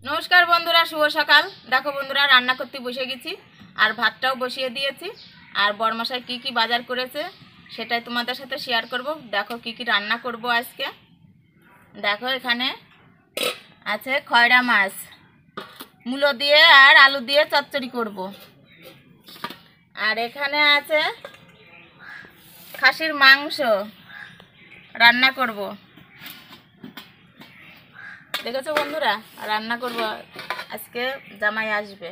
নমস্কার বন্ধুরা, শুভ সকাল। দেখো বন্ধুরা, রান্না করতে বসে গেছি আর ভাতটাও বসিয়ে দিয়েছি। আর বড়মশাই কি কি বাজার করেছে সেটাই তোমাদের সাথে শেয়ার করব। দেখো কি কি রান্না করব আজকে। দেখো এখানে আছে খয়রা মাছ, মূলো দিয়ে আর আলু দিয়ে চচ্চড়ি করব। আর এখানে আছে খাসির মাংস রান্না করব। দেখেছো বন্ধুরা, রান্না করব আজকে, জামাই আসবে।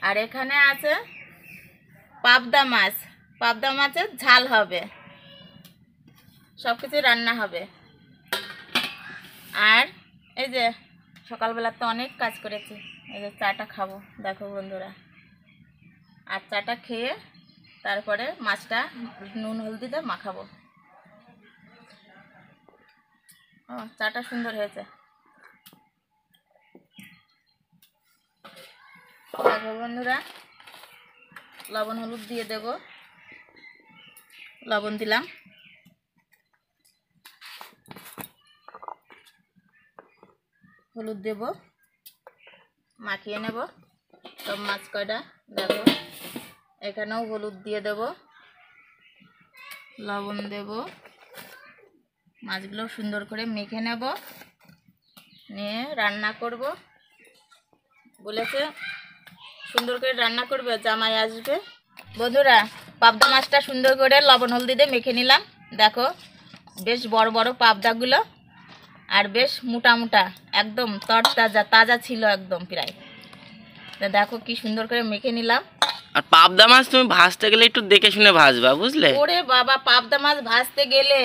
আর এখানে আছে পাবদা মাছ, পাবদা মাছের ঝাল হবে, সব কিছু রান্না হবে। আর এই যে সকালবেলা তো অনেক কাজ করেছি, এই যে চাটা খাবো দেখো বন্ধুরা। আর চাটা খেয়ে তারপরে মাছটা নুন হলদি দিয়ে মাখাবো। ও, চাটা সুন্দর হয়েছে দেখো বন্ধুরা। লবণ হলুদ দিয়ে দেব, লবণ দিলাম, হলুদ দেব, মাখিয়ে নেব সব মাছ কয়টা। দেখো এখানেও হলুদ দিয়ে দেব, লবণ দেব, মাছগুলো সুন্দর করে মেখে নেব, নিয়ে রান্না করব। বলেছে সুন্দর করে রান্না করবে, জামাই আসবে। বন্ধুরা, পাবদা মাছটা সুন্দর করে লবণ হলদি দিয়ে মেখে নিলাম। দেখো বেশ বড় বড় পাবদাগুলো, আর বেশ মোটা মোটা, একদম তরতাজা তাজা ছিল একদম প্রায়। দেখো কি সুন্দর করে মেখে নিলাম। আর পাবদা মাছ তুমি ভাজতে গেলে একটু দেখে শুনে ভাজবা, বুঝলে? ওরে বাবা, পাবদা মাছ ভাজতে গেলে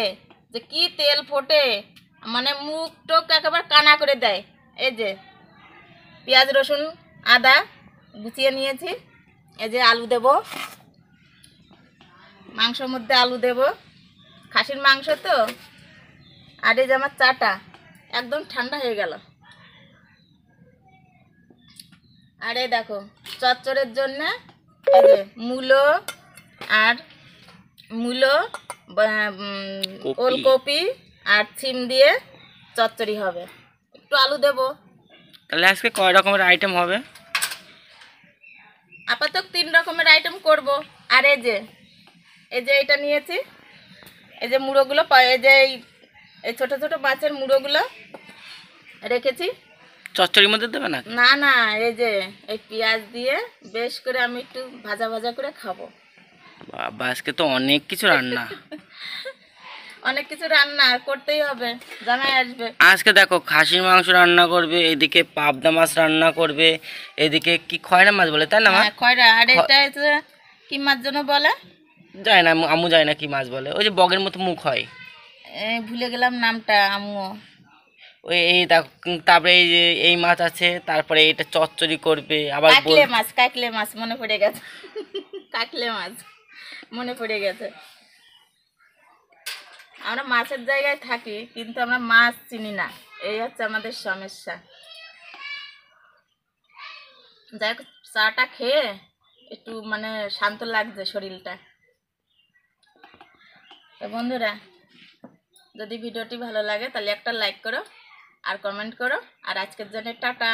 যে কি তেল ফোটে, মানে মুখ টোক একেবারে কানা করে দেয়। এই যে পেঁয়াজ রসুন আদা গুছিয়ে নিয়েছি, এই যে আলু দেব, মাংসের মধ্যে আলু দেব, খাসির মাংস তো। আর এই যে আমার চাটা একদম ঠান্ডা হয়ে গেল। আর এই দেখো চচ্চড়ের জন্য এই যে মূলো আর ওলকপি আর সিম দিয়ে চচ্চড়ি হবে। একটু আলু দেব। তাহলে আজকে কয় রকমের আইটেম হবে? আপাতত 3 রকমের আইটেম করব। আর এই যে এটা নিয়েছি, এই যে মুড়োগুলো, এই যে এই ছোট ছোট মাছের মুড়োগুলো রেখেছি। চচ্চড়ির মধ্যে দেবে না? না না, এই যে এই পেঁয়াজ দিয়ে বেশ করে আমি একটু ভাজা ভাজা করে খাবো। বাবা, আজকে তো অনেক কিছু রান্না। অনেক কিছু রান্না করতেই হবে, জামাই আসবে। আজকে দেখো খাসির মাংস রান্না করবে, এদিকে পাবদা মাছ রান্না করবে, এদিকে কি খয়রা মাছ বলে, তাই না মা? হ্যাঁ, খয়রা। আর এটা হচ্ছে কি মাছ যেন বলে, যায় না, আম্মু যায় না কি মাছ বলে, ওই যে বগের মতো মুখ হয়। ভুলে গেলাম নামটা আম্মু। ওই এই দেখো, তারপরে এই যে এই মাছ আছে, তারপরে এটা চচ্চড়ি করবে আবার। কাকলে মাছ মনে পড়ে গেছে। কাকলে মাছ মনে পড়ে গেছে। আমরা মাছের জায়গায় থাকি কিন্তু আমরা মাছ চিনি না, এই হচ্ছে আমাদের সমস্যা। যাই হোক, চাটা খেয়ে একটু মানে শান্ত লাগছে শরীরটা। তো বন্ধুরা, যদি ভিডিওটি ভালো লাগে তাহলে একটা লাইক করো আর কমেন্ট করো। আর আজকের জন্য টাটা।